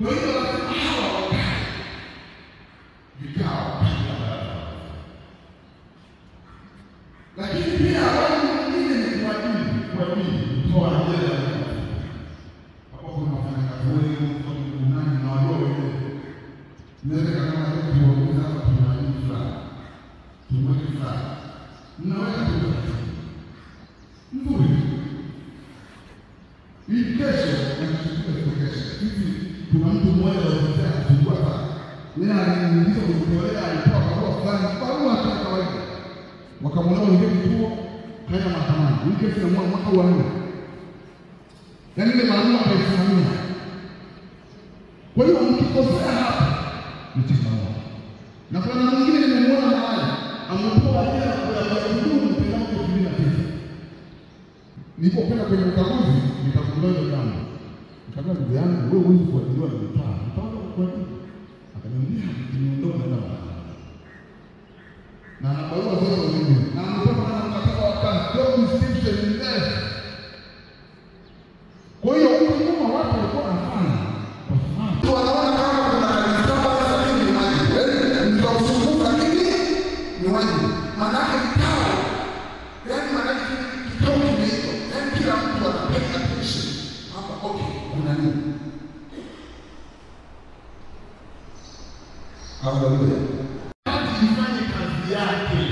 Kwa hiyo hawa wakae vikao lakini pia wale wengine ni kwa dini kutoa ajira hapo kuna wafanyakazi wengi nani na wao wenyewe naweza kama tukiongeza hapa tunani fulani tumweke fulani mnaweka nzuri hii kesho hivi kuna mtu mmoja anataka kufungua hapa yeye anaingiza kutolea alitoa kwa fulani barua tu kawaida wakamwona wengine kituo kaenda mahakamani hii kesi ya mwaka wa 4 yaani ile barua kaisimamia. Kwa hiyo mkikosea hapa mtisawa na kuna mwingine nimemuona mahali ametoa ajira kwa kudumu mpaka 2009 nilipopenda kwenye ukaguzi nikagundua hilo jambo. Nikamwambia ndugu yangu wewe huwezi kuajiriwa na mtaa. Utaanza kuajiri. Akaniambia niondoke na na barua zote mimi. Na mtoto anataka wakati job description ni less. Kwa hiyo huko watu walikuwa wanafanya kwa sababu wanaona kama kuna mikataba ya sabini ni wajibu. Ndio usumbuka nini? Ni wajibu. Maana kikao yaani maana kikao kimeitwa. Yaani kila mtu anapenda attention. Hapa okay, kuna nini? Haleluya. Ifanye kazi yake.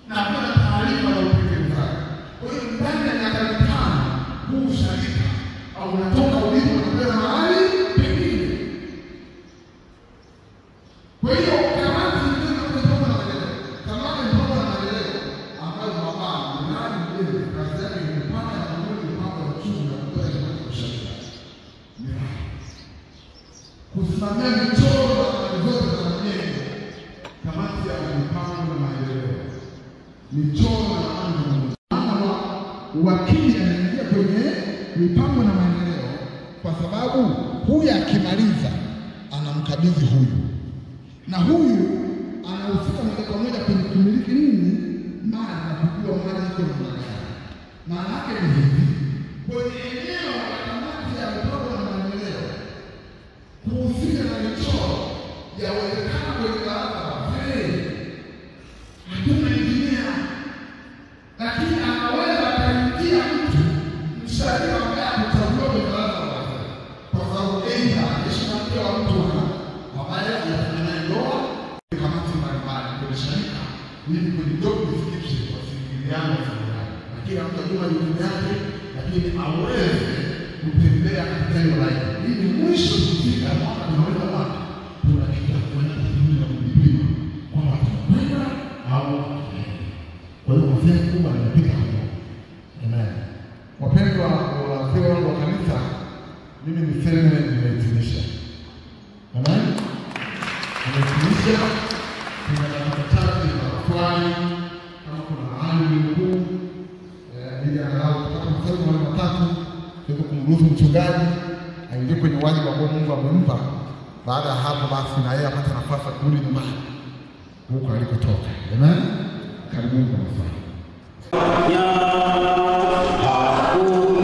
Na kuna taarifa ya utekelezaji. Kwa hiyo ndani ya miaka 5 huu shirika au unatoka ulipo na mahali pengine. Kwa hiyo kamati ndio kutoka na maendeleo. Kamati ndio na maendeleo ambayo baba nani ndiye kazi yake ni kupanga na kuongoza mambo ya uchumi na kutoa ushirika. Kusimamia michoro na zote za majengo. Kamati ya mipango na maendeleo. Michoro na mambo wakili anaingia kwenye mipango na maendeleo kwa sababu huyu akimaliza anamkabidhi huyu. Na huyu anahusika moja kwa moja kwenye kumiliki nini? Mali na kujua mali iko na mali. Maana yake ni hivi. Kwenye eneo la kamati ya mipango na maendeleo kuhusika na michoro ya uwezekano kwenye baraza la wazee. Hatuna injinia. Lakini anaweza akaingia mtu mshauri ambaye atachaguliwa kwenye baraza la wazee. Kwa sababu aidha ameshauriwa wa mtu ambaye anafanya ndoa kamati mbalimbali kwenye shirika ili kwenye job description wasiliane sana. Na kila mtu ajue jukumu yake lakini aweze kutembea katika hiyo line. Ili mwisho kufika mwaka tunaweza wapi? Tunakita kufanya tathmini na kujipima kwamba tunakwenda au kwa hiyo mafia kubwa yanapita hapo. Amen. Wapendwa wazee wangu wa kanisa, mimi niseme nimehitimisha. Amen. Nimehitimisha. Kuna dakika chache za swali kama kuna mahali mkuu ili angalau tutapata maswali mawili matatu tuweze kumruhusu mchungaji aingie kwenye wajibu ambao Mungu amempa. Baada ya hapo basi na yeye apate nafasi ya kurudi nyumbani huko alikotoka. Amen. Karibuni kwa maswali. Cool.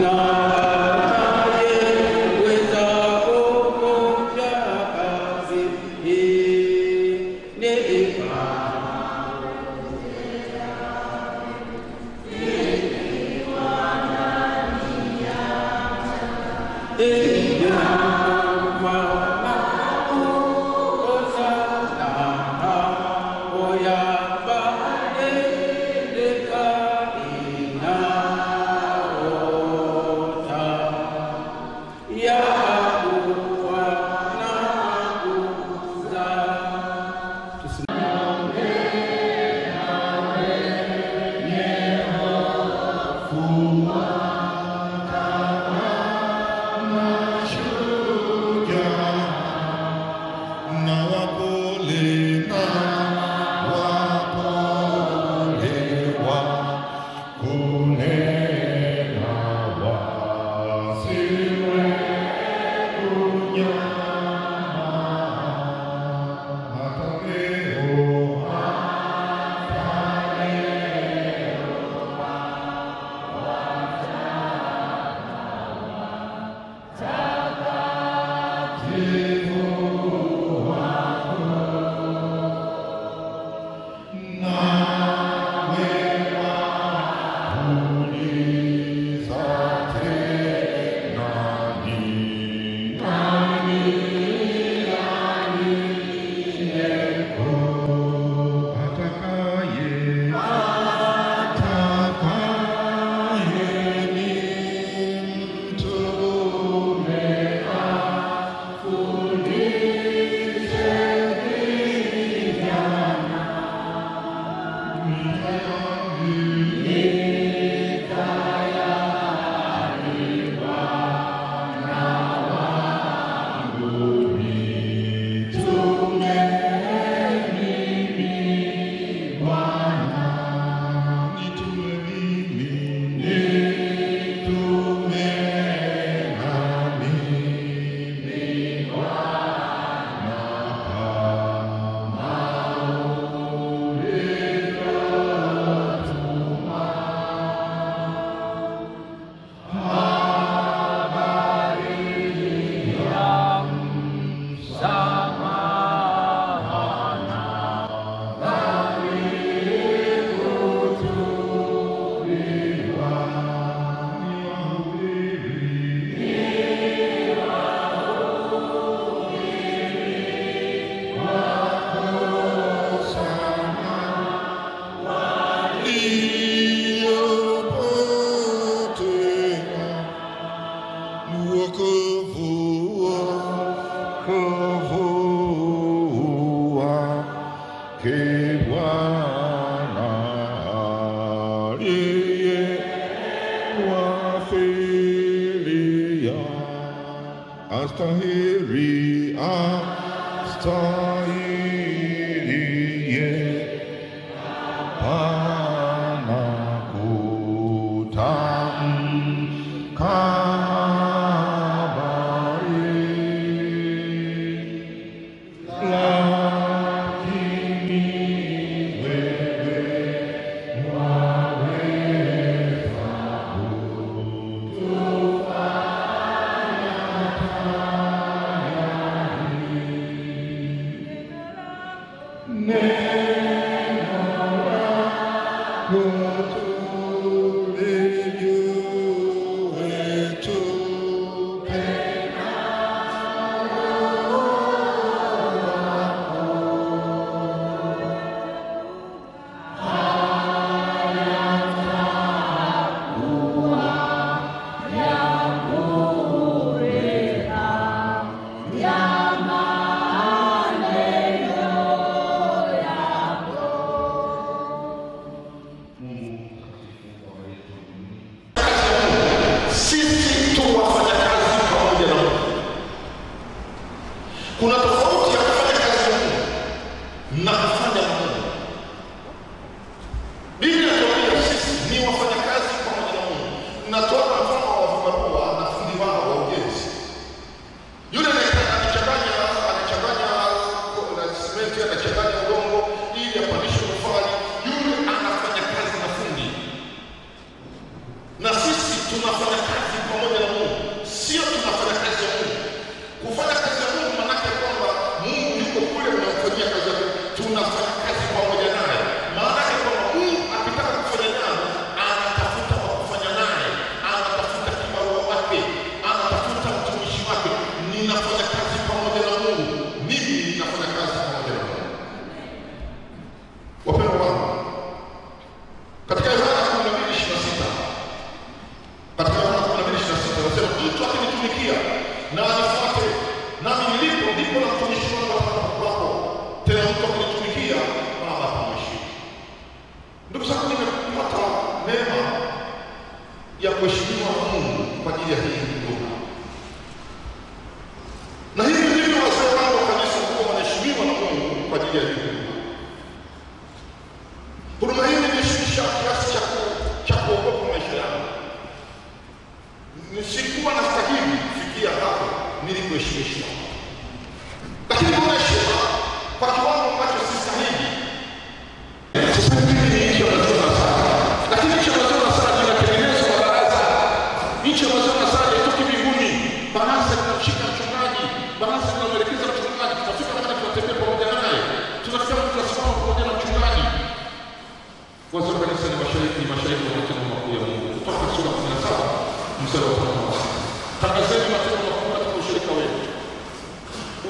Baraza linamshika mchungaji, baraza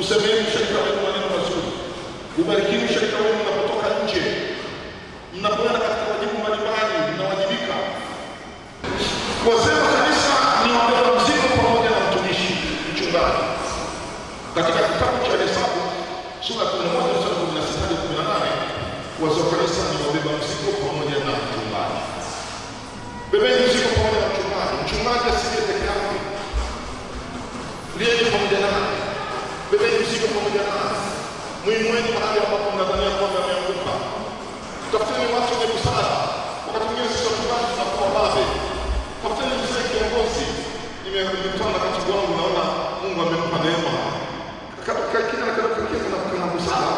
Usemeni ushirika wenu maneno mazuri. Ubarikini ushirika wenu mnapotoka nje. Mnapoenda katika wajibu mbalimbali, mnawajibika. Wazee wa kanisa ni wabeba mzigo pamoja na mtumishi, mchungaji. Katika kitabu cha Hesabu sura ya 11 mstari 16 hadi 18, wazee wa kanisa ni wabeba mzigo pamoja na mchungaji. Bebeni mzigo pamoja na mchungaji. Mchungaji asiye peke yake. Lieni pamoja naye. Bebeni mzigo pamoja naye. Muinueni mahali ambapo mnadhania kwamba ameanguka. Tafuteni watu wenye busara. Wakati mwingine sisi wachungaji tunakuwa babe. Tafuteni mzee kiongozi. Nimekutana na katibu wangu, naona Mungu amempa neema. Kana busara.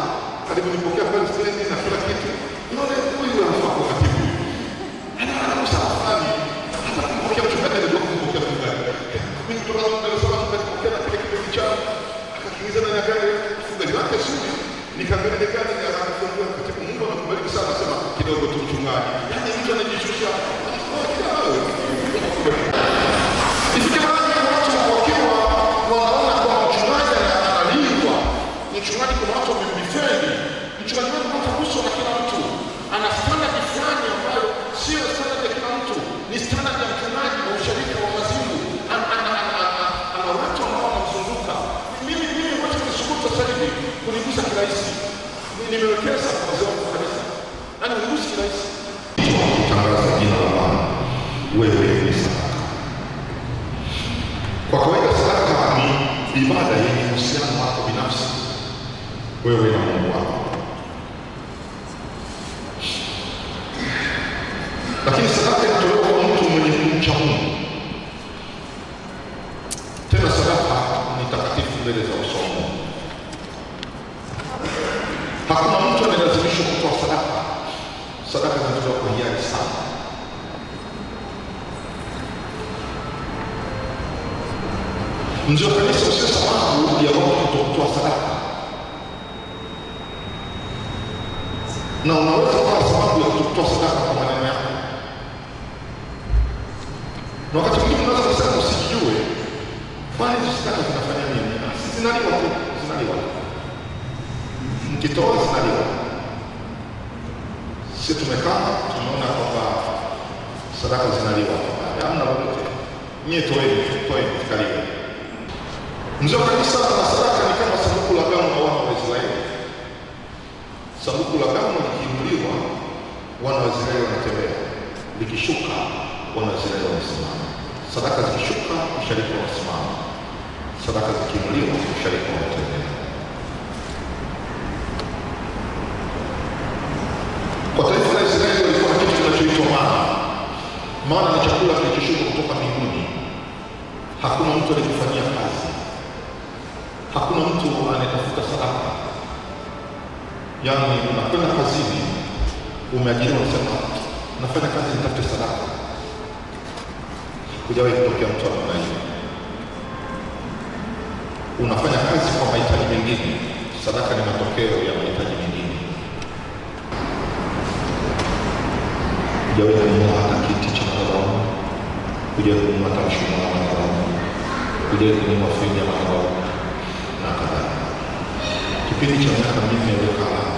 Aliponipokea pale stendi na kila kitu. Naona huyu anafaa kwa katibu. Ana busara fulani. Hata kumpokea mchungaji ndio kumpokea mchungaji. Mimi kutoka Dar es Salaam nikapokea na kile kitu cha akakiingiza ndani ya gari mchungaji wake sudi. Nikaangalia gari na akafungua katibu. Mungu anakubariki sana, sema kidogo tu mchungaji. Yaani mtu anajishusha. Ifike mahali watu wakiwa wanaona kwa mchungaji analindwa. Mchungaji kuna watu wamemdefend. Mchungaji wetu hataguswa na kila mtu. Ana standard fulani ambayo sio standard ya kila mtu. Ni standard ya mchungaji wa usharika wa wazimu. Ana watu ambao wanamzunguka. Mimi watu nisukuta sasa hivi kunigusa kirahisi. Nimewekeza kwa wazee wa kanisa. Yaani kunigusa kirahisi. Tangaza jina la Bwana. Wewe ni sadaka. Kwa kawaida sadaka ni ibada yenye uhusiano wako binafsi wewe na Mungu wako. Lakini sadaka inatolewa kwa mtu mwenye kumcha Mungu. Tena sadaka ni takatifu mbele za uso wa Mungu. Hakuna mtu analazimishwa kutoa sadaka. Sadaka zinatolewa kwa hiari sana. Mzee wa kanisa sio sababu ya watu kutoa sadaka. Na unaweza kuwa sababu ya kutoa sadaka kwa maneno yako. Na wakati mwingine unaweza kusema usijue, kwani hizo sadaka zinafanya nini? Zinaliwa tu, zinaliwa. Mkitoa zinaliwa. Sisi tumekaa, tunaona kwamba sadaka zinaliwa. Hamna lolote. Nyie toeni, tukaliwe. Mzee wa kanisa na sadaka ni kama sanduku la agano na wana wa Israeli. Sanduku la agano likiinuliwa, wana wa Israeli wanatembea. Likishuka, wana wa Israeli wanasimama. Sadaka zikishuka, usharika wanasimama. Sadaka zikiinuliwa, usharika wanatembea. Kwa taifa la Israeli walikuwa na kitu kinachoitwa mana. Mana ni chakula kilichoshuka kutoka mbinguni. Hakuna mtu aliyefanyia kazi. Hakuna mtu anayetafuta sadaka. Yaani unakwenda kazini, umeajiriwa unasema nafanya kazi nitafute sadaka. Hujawahi kutokea mtu namna hiyo. Unafanya kazi kwa mahitaji mengine, sadaka ni matokeo ya mahitaji mengine. Hujawahi kununua hata kiti cha madhabahu, hujawahi kununua hata mshumaa wa madhabahu, hujawahi kununua friji ya madhabahu na kadhalika. Kipindi cha miaka 4 weka alama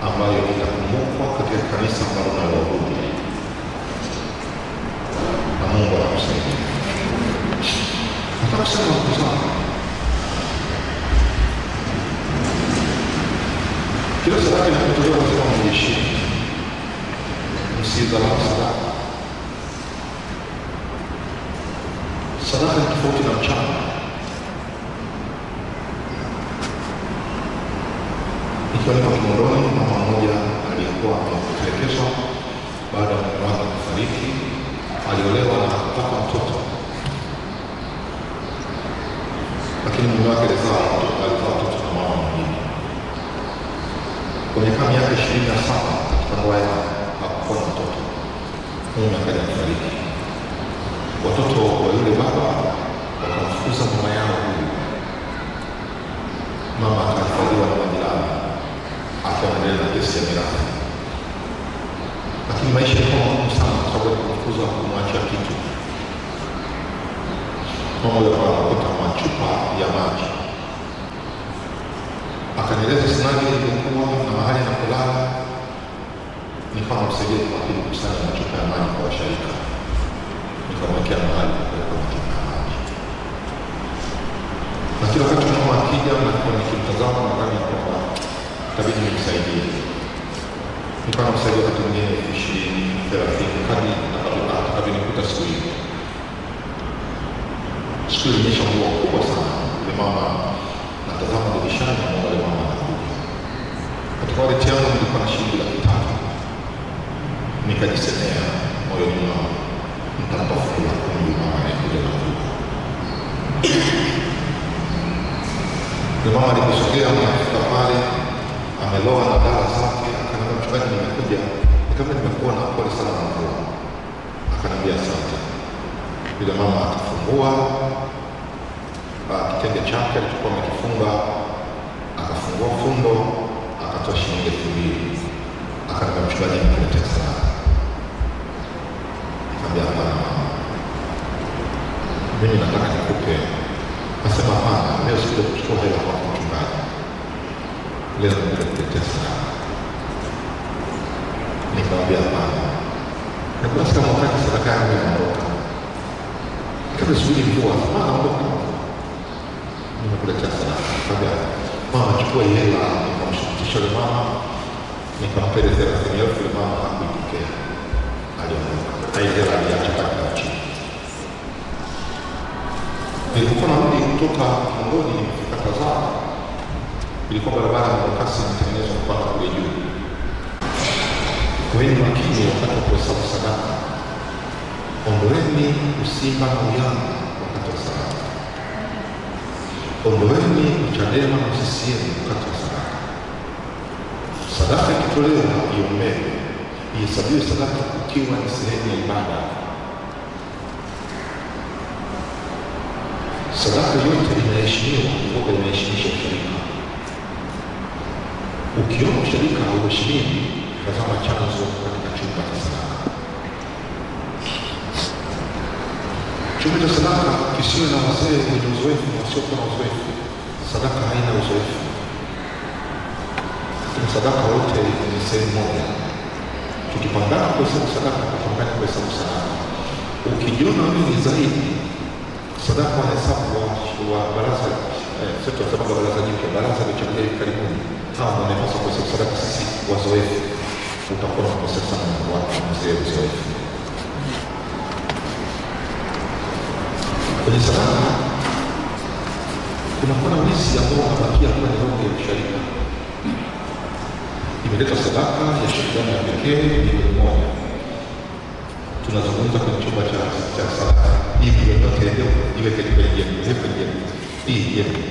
ambayo itakumbukwa katika kanisa ambalo unaloabudu. Na Mungu anakusaidia. Nataka kusema ndugu zangu, kila sadaka inapotolewa lazima mheshimu. Msidharau sadaka. Sadaka ni tofauti na mchango. Nikiwa Kinondoni, mama mmoja aliyekuwa ametelekezwa baada ya mume wake kufariki, aliolewa na kupata mtoto. Lakini mume wake alizaa mtoto na mama mwingine. Kwenye kama miaka 27 katika ndoa yao hakuwa na mtoto. Mume akaja kufariki. Watoto wa yule baba wakamfukuza mama yao huyu. Mama akahifadhiwa na majirani. Akaendelea na kesi ya mirathi. Lakini maisha yalikuwa magumu sana kwa sababu kumfukuza kumwachia kitu. Mama yule anakuta machupa ya maji Akanieleza sinagi ilikuwa na mahali na kulala. Nikawa msaidia kwa kile kusanya machupa ya maji kwa washirika. Nikamwekea mahali kwa machupa ya maji. Na kila wakati mama akija na kwa nikimtazama nadhani kwamba itabidi nimsaidie. Nikawa msaidia wakati mwingine 20, 30 kadri atakavyokuta siku hiyo. Siku ilionyesha mvua kubwa sana. Yule mama natazama dirishani na yule mama anakuja. Katika wallet yangu nilikuwa na shilingi 300. Nikajisemea moyoni mwangu, nitatafuta huyu mama anayekuja na mvua. Yule mama aliposogea akafika pale, ameloa na dawa zake, akaniambia mchungaji, nimekuja. Nikamwambia nimekuona, pole sana na mvua. Akaniambia asante. Yule mama akafungua kitenge chake alichokuwa amekifunga, akafungua fundo, akatoa shilingi 2000. Akaniambia mchungaji, nikuletea sadaka. Nikamwambia hapana mama, mimi nataka nikupe. Akasema hapana, leo sikuja kuchukua hela kwa mchungaji, leo nikuletea sadaka. Nikamwambia hapana, nakuwa sika mwakati sadaka yangu inaondoka. Kabla subiri mvua, maana ondoka. Nimekuletea sadaka. Nikamwambia mama, chukua hela. Nikamshurutisha yule mama, nikampelea 30,000. Yule mama hakuipokea, aliondoka. Hela aliacha katika chini. Nilipokuwa narudi kutoka Mongoni, nimefika Tazara. Ilikuwa barabara ya mwendokasi imetengenezwa kupanda kule juu. Kuweni makini wakati wa kuhesabu sadaka. Ondoeni usimba na uyanga wakati wa sadaka. Ondoeni Chadema na CCM wakati wa sadaka. Sadaka ikitolewa iombewe, ihesabiwe sadaka ukiwa ni sehemu ya ibada. Sadaka yote inaheshimiwa kwa inaheshimisha ushirika. Ukiona ushirika hauheshimiwi, tazama chanzo katika chumba cha sadaka. Chumba cha sadaka kisiwe na wazee wenye uzoefu na wasiokuwa na uzoefu. Sadaka haina uzoefu. Sadaka wote ni sehemu moja. Tukipangana kuhesabu sadaka, tukipangana kuhesabu sadaka. Ukijiona wewe zaidi, sadaka wanahesabu wa baraza, sisi tunasema baraza jipya, baraza lichanganya hivi karibuni. Hawa wanapaswa kuhesabu sadaka, sisi wazoefu. Utakuwa unakosea sana na watu mzee uzoefu. Kwenye sadaka kunakuwa na wizi ambao unabakia kuwa ni roho ya ushirika. Imeleta sadaka ya shukrani ya pekee milioni 1. Tunazungumza kwenye chumba cha sadaka. Hii milioni yote iwe katika jengo. Hii jengo.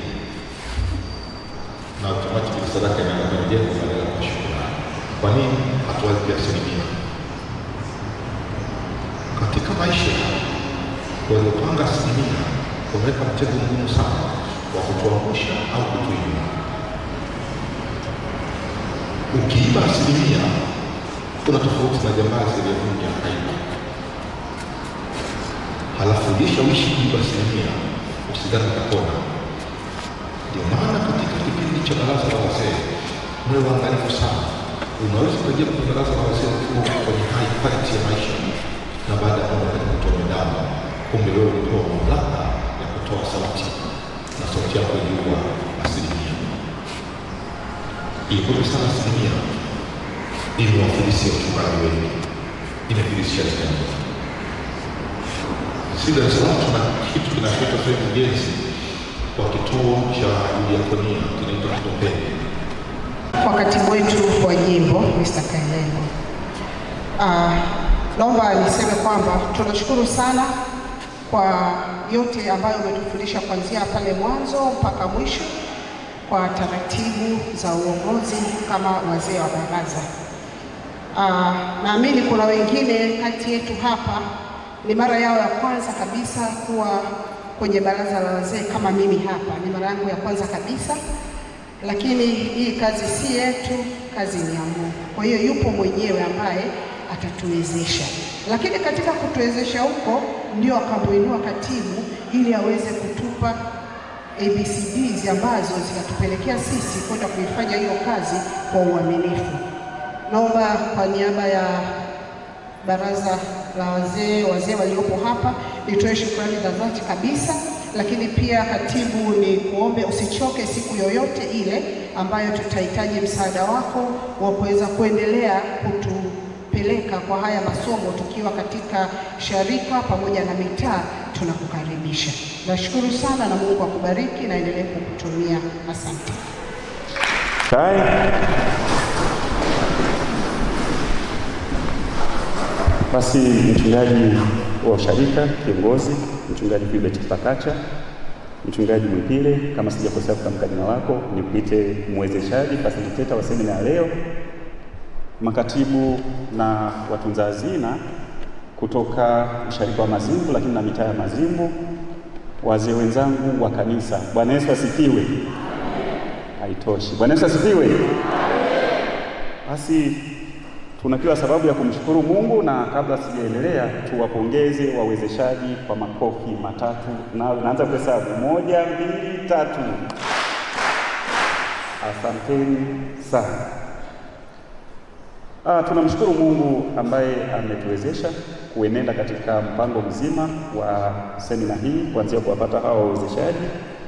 Na automatic sadaka inaenda kwenye jengo badala ya shukrani. Kwa nini hatuwezi asilimia? Katika maisha waliopanga asilimia wameweka mtego mgumu sana wa kutuangusha au kutuinua. Ukiiba asilimia, kuna tofauti na jambazi aliyevunja kaiba. Halafu ukishawishi kuiba asilimia, usidhani utapona. Ndio maana katika kipindi cha baraza la wazee, mwe waangalifu sana. Unaweza kuingia kwenye baraza la wazee ukiwa kwenye high quality ya maisha, na baada ya muda kutoa damu, kumbe wewe ulipewa mamlaka ya kutoa sauti, na sauti yako iliua asilimia. Ilikuwa sana asilimia imewafilisi wachungaji wengi, imefilisha jamii. Si Dar es Salaam tuna kitu kinachoitwa sasa ujenzi kwa kituo cha diakonia kinaitwa Kitopeni. Kwa katibu wetu wa jimbo Mr. Kailemo, naomba niseme kwamba tunashukuru sana kwa yote ambayo umetufundisha kuanzia pale mwanzo mpaka mwisho, kwa taratibu za uongozi kama wazee wa baraza. Naamini kuna wengine kati yetu hapa ni mara yao ya kwanza kabisa kuwa kwenye baraza la wazee kama mimi hapa. Ni mara yangu ya kwanza kabisa, lakini hii kazi si yetu, kazi ni ya Mungu. Kwa hiyo yupo mwenyewe ambaye atatuwezesha. Lakini katika kutuwezesha huko ndio akamuinua katibu ili aweze kutupa ABCDs ambazo zinatupelekea sisi kwenda kuifanya hiyo kazi kwa uaminifu. Naomba kwa niaba ya baraza la wazee waliopo hapa nitoe shukrani za dhati kabisa, lakini pia katibu, ni kuombe usichoke siku yoyote ile ambayo tutahitaji msaada wako wa kuweza kuendelea kutupeleka kwa haya masomo tukiwa katika sharika pamoja na mitaa. Tunakukaribisha. Nashukuru sana na Mungu akubariki na endelee kukutumia. Asante. Basi mchungaji wa usharika kiongozi, mchungaji Philbert Kipakacha, mchungaji Mwipile, kama sijakosea kutamka jina lako, nikuite mwezeshaji facilitator wa semina ya leo, makatibu na watunza hazina kutoka usharika wa Mazimbu lakini na mitaa ya Mazimbu, wazee wenzangu wa kanisa. Bwana Yesu asifiwe. Haitoshi. Bwana Yesu asifiwe. Basi tuna kila sababu ya kumshukuru Mungu, na kabla sijaendelea tuwapongeze wawezeshaji kwa makofi matatu. Na naanza kuhesabu 1, 2, 3. Asanteni sana. Tunamshukuru Mungu ambaye ametuwezesha kuenenda katika mpango mzima wa semina hii kuanzia kuwapata hawa wawezeshaji.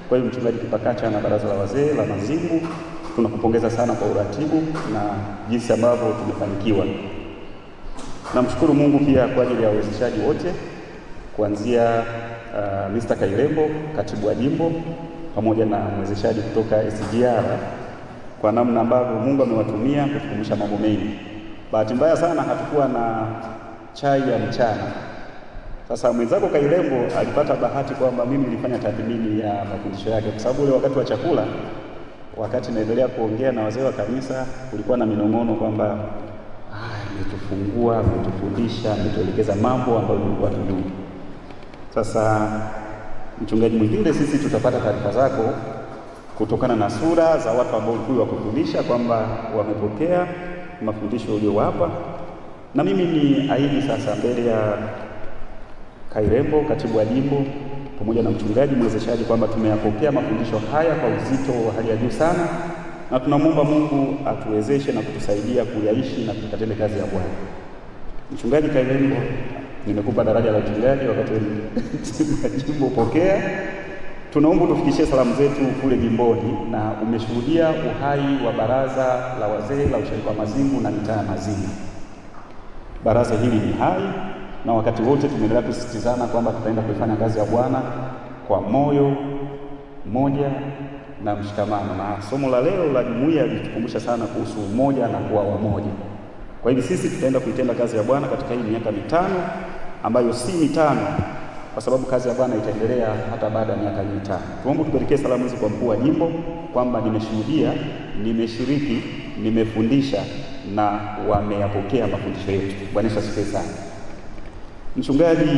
Kwa hiyo mchungaji Kipakacha na baraza la wazee la Mazimbu, tunakupongeza sana kwa uratibu na jinsi ambavyo tumefanikiwa. Namshukuru Mungu pia kwa ajili ya wawezeshaji wote kuanzia Mr. Kairembo, katibu wa jimbo, pamoja na mwezeshaji kutoka SGR, kwa namna ambavyo Mungu amewatumia kutukumbusha mambo mengi. Bahati mbaya sana hatukuwa na chai ya mchana. Sasa mwenzako Kairembo alipata bahati kwamba mimi nilifanya tathmini ya mafundisho yake, kwa sababu ule wakati wa chakula, wakati naendelea kuongea na wazee wa kanisa, kulikuwa na minong'ono kwamba ametufungua, ametufundisha, ametuelekeza mambo ambayo tulikuwa tujui. Sasa mchungaji mwingine, sisi tutapata taarifa zako kutokana na sura za watu ambao ulikuwa wakufundisha kwamba wamepokea mafundisho uliyowapa. Na mimi ni ahidi sasa mbele ya Kairembo, katibu wa jimbo, pamoja na mchungaji mwezeshaji kwamba tumeyapokea mafundisho haya kwa uzito wa hali ya juu sana, na tunamwomba Mungu atuwezeshe na kutusaidia kuyaishi na tukatende kazi ya Bwana. Mchungaji Kairembo, nimekupa daraja la mchungaji wakati wa jimbo pokea. Tunaomba tufikishie salamu zetu kule jimboni, na umeshuhudia uhai wa baraza la wazee la usharika wa Mazimbu na mitaa ya Mazimbu. Baraza hili ni hai, na wakati wote tumeendelea kusisitizana kwamba tutaenda kuifanya kazi ya Bwana kwa moyo mmoja na mshikamano. Na somo la leo la jumuiya litukumbusha sana kuhusu umoja na kuwa wamoja. Kwa hivyo sisi tutaenda kuitenda kazi ya Bwana katika hii miaka mitano, ambayo si mitano, kwa sababu kazi ya Bwana itaendelea hata baada ya miaka mitano. Tuombe tupelekee salamu hizi kwa mkuu wa jimbo kwamba nimeshuhudia, nimeshiriki, nimefundisha na wameyapokea mafundisho yetu. Bwana Yesu asifiwe sana. Mchungaji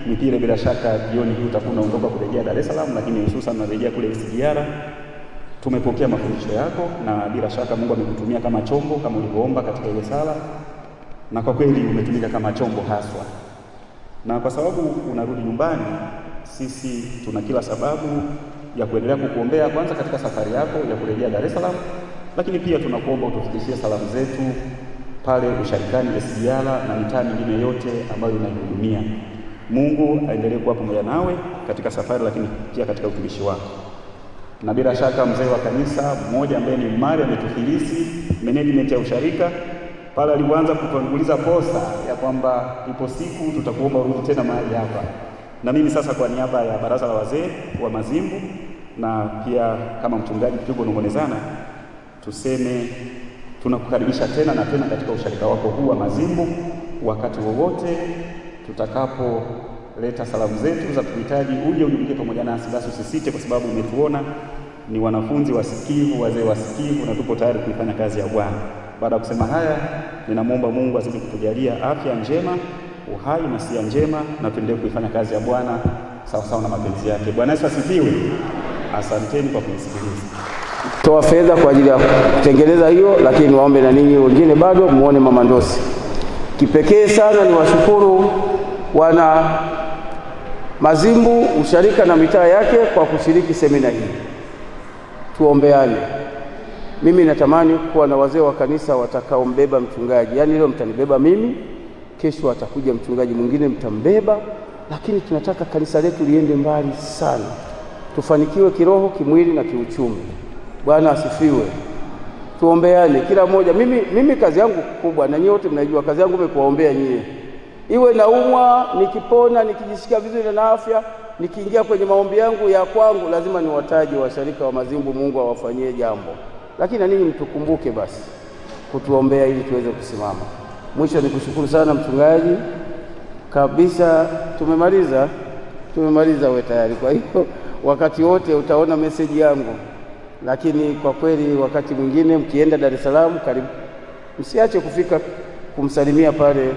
Mwipile, bila shaka jioni hii utakuwa unaondoka kurejea Dar es Salaam, lakini hususan unarejea kule SGR. Tumepokea mafundisho yako na bila shaka Mungu amekutumia kama chombo kama ulivyoomba katika ile sala, na kwa kweli umetumika kama chombo haswa. Na kwa sababu unarudi nyumbani, sisi tuna kila sababu ya kuendelea kukuombea kwanza katika safari yako ya kurejea Dar es Salaam, lakini pia tunakuomba utufikishie salamu zetu pale usharikani SGR na mitaa mingine yote ambayo unaihudumia. Mungu aendelee kuwa pamoja nawe katika safari, lakini pia katika utumishi wako. Na bila shaka mzee wa kanisa mmoja ambaye ni mmari ametufilisi management ya usharika pale alianza kutuanguliza posa ya kwamba ipo siku tutakuomba urudi tena mahali hapa. Na mimi sasa kwa niaba ya baraza la wazee wa Mazimbu na pia kama mchungaji tulivyoongonezana, tuseme tunakukaribisha tena na tena katika usharika wako huu wa Mazimbu. Wakati wowote tutakapoleta salamu zetu za kuhitaji uje ujumuike pamoja nasi, basi usisite, kwa sababu umetuona ni wanafunzi wasikivu, wazee wasikivu, na tupo tayari kuifanya kazi ya Bwana. Baada ya kusema haya, ninamwomba Mungu azidi kutujalia afya njema, uhai na sia njema, na tuendelee kuifanya kazi ya Bwana sawa sawa na mapenzi yake. Bwana Yesu asifiwe. Asanteni kwa kunisikiliza. Toa fedha kwa ajili ya kutengeneza hiyo, lakini waombe na ninyi wengine bado muone Mama Ndosi. Kipekee sana ni washukuru wana Mazimbu usharika na mitaa yake kwa kushiriki semina hii. Tuombeane. Mimi natamani kuwa na wazee wa kanisa watakaombeba mchungaji. Yaani leo mtanibeba mimi, kesho atakuja mchungaji mwingine mtambeba, lakini tunataka kanisa letu liende mbali sana. Tufanikiwe kiroho, kimwili na kiuchumi. Bwana asifiwe. Tuombeane kila mmoja. Mimi kazi yangu kubwa na nyinyi wote mnajua kazi yangu ni kuwaombea nyinyi. Iwe naumwa, nikipona, nikijisikia vizuri na afya, nikiingia kwenye maombi yangu ya kwangu lazima niwataje washarika wa Mazimbu, Mungu awafanyie jambo. Lakini na ninyi mtukumbuke basi kutuombea ili tuweze kusimama. Mwisho nikushukuru sana mchungaji. Kabisa tumemaliza wewe tayari. Kwa hiyo wakati wote utaona message yangu. Lakini kwa kweli wakati mwingine mkienda Dar es Salaam, karibu msiache kufika kumsalimia pale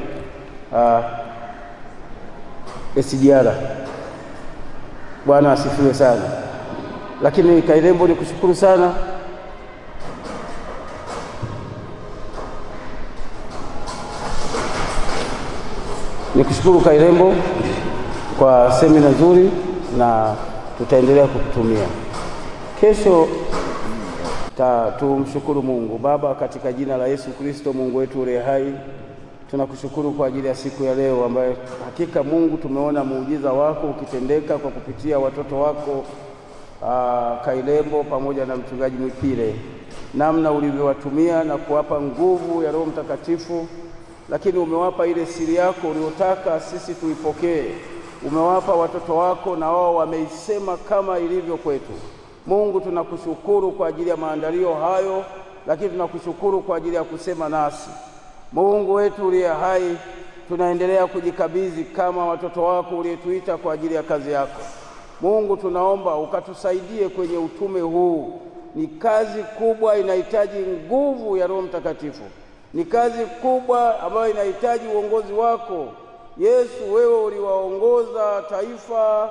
SGR. Bwana asifiwe sana. Lakini Kairembo nikushukuru sana. Nikushukuru Kairembo kwa semina nzuri na tutaendelea kukutumia. Kesho tumshukuru Mungu. Baba, katika jina la Yesu Kristo Mungu wetu uliye hai, tunakushukuru kwa ajili ya siku ya leo ambayo hakika Mungu tumeona muujiza wako ukitendeka kwa kupitia watoto wako Kairembo pamoja na mchungaji Mwipile, namna ulivyowatumia na kuwapa nguvu ya Roho Mtakatifu, lakini umewapa ile siri yako uliyotaka sisi tuipokee. Umewapa watoto wako na wao wameisema kama ilivyo kwetu. Mungu, tunakushukuru kwa ajili ya maandalio hayo, lakini tunakushukuru kwa ajili ya kusema nasi. Mungu wetu uliye hai, tunaendelea kujikabidhi kama watoto wako uliyetuita kwa ajili ya kazi yako. Mungu, tunaomba ukatusaidie kwenye utume huu. Ni kazi kubwa, inahitaji nguvu ya Roho Mtakatifu. Ni kazi kubwa ambayo inahitaji uongozi wako. Yesu, wewe uliwaongoza taifa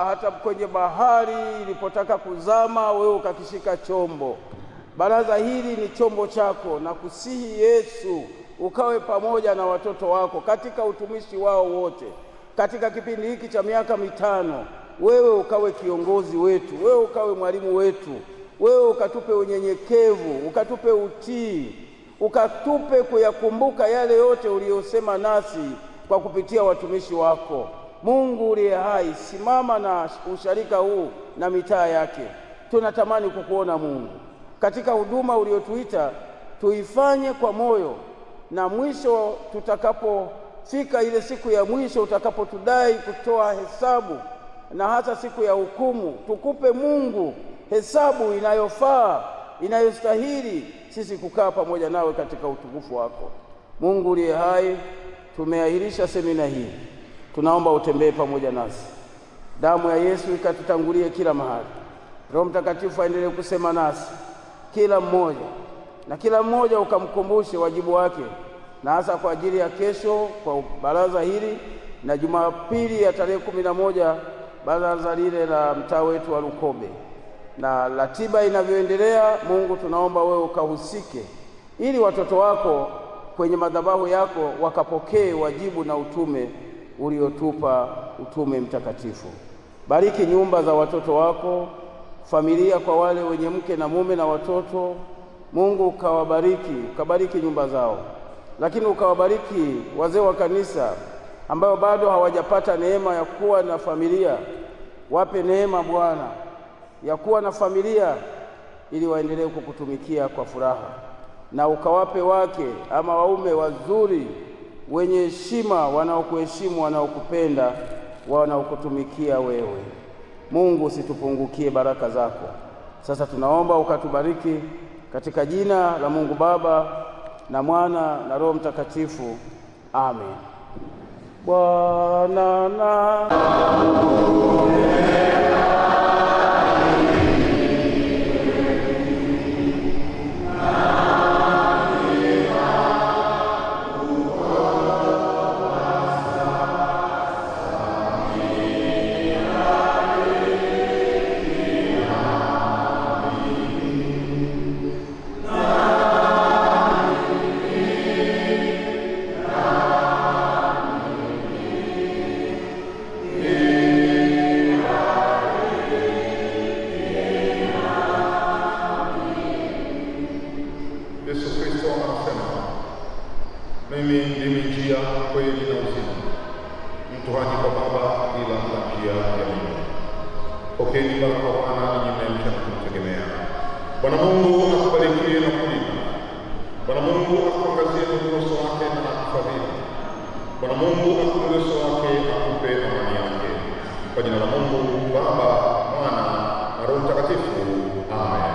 hata kwenye bahari ilipotaka kuzama, wewe ukakishika chombo. Baraza hili ni chombo chako, na kusihi Yesu ukawe pamoja na watoto wako katika utumishi wao wote. Katika kipindi hiki cha miaka 5, wewe ukawe kiongozi wetu, wewe ukawe mwalimu wetu, wewe ukatupe unyenyekevu, ukatupe utii, ukatupe kuyakumbuka yale yote uliyosema nasi kwa kupitia watumishi wako. Mungu uliye hai, simama na usharika huu na mitaa yake. Tunatamani kukuona Mungu katika huduma uliotuita, tuifanye kwa moyo, na mwisho tutakapofika ile siku ya mwisho utakapotudai kutoa hesabu, na hata siku ya hukumu, tukupe Mungu hesabu inayofaa, inayostahili sisi kukaa pamoja nawe katika utukufu wako. Mungu uliye hai, tumeahirisha semina hii. Tunaomba utembee pamoja nasi. Damu ya Yesu ikatutangulie kila mahali. Roho Mtakatifu aendelee kusema nasi kila mmoja, na kila mmoja ukamkumbushe wajibu wake, na hasa kwa ajili ya kesho kwa baraza hili, na Jumapili ya tarehe 11 baraza lile la mtaa wetu wa Lukobe, na ratiba inavyoendelea. Mungu, tunaomba wewe ukahusike ili watoto wako kwenye madhabahu yako wakapokee wajibu na utume uliotupa, utume mtakatifu. Bariki nyumba za watoto wako, familia kwa wale wenye mke na mume na watoto. Mungu ukawabariki, ukabariki nyumba zao, lakini ukawabariki wazee wa kanisa ambao bado hawajapata neema ya kuwa na familia. Wape neema Bwana ya kuwa na familia ili waendelee kukutumikia kwa furaha, na ukawape wake ama waume wazuri wenye heshima, wanaokuheshimu, wanaokupenda, wanaokutumikia wewe. Mungu, usitupungukie baraka zako. Sasa tunaomba ukatubariki katika jina la Mungu Baba na Mwana na Roho Mtakatifu. Amen. Bwana na Amen. kweli na uzima. Mtu haji kwa Baba ila kwa njia ya mimi. Pokeeni baraka kwa Bwana ninyi mnaemcha na kumtegemea. Bwana Mungu akubarikie na kulinda. Bwana Mungu akuangazie uso wake na akufadhili. Bwana Mungu akupe uso wake akupe amani yake. Kwa jina la Mungu Baba, Mwana na Roho Mtakatifu. Amen.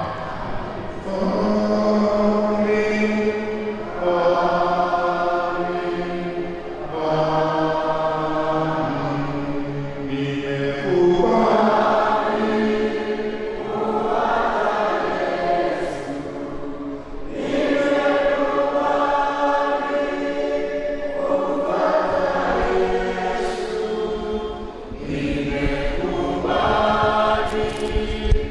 Thank you.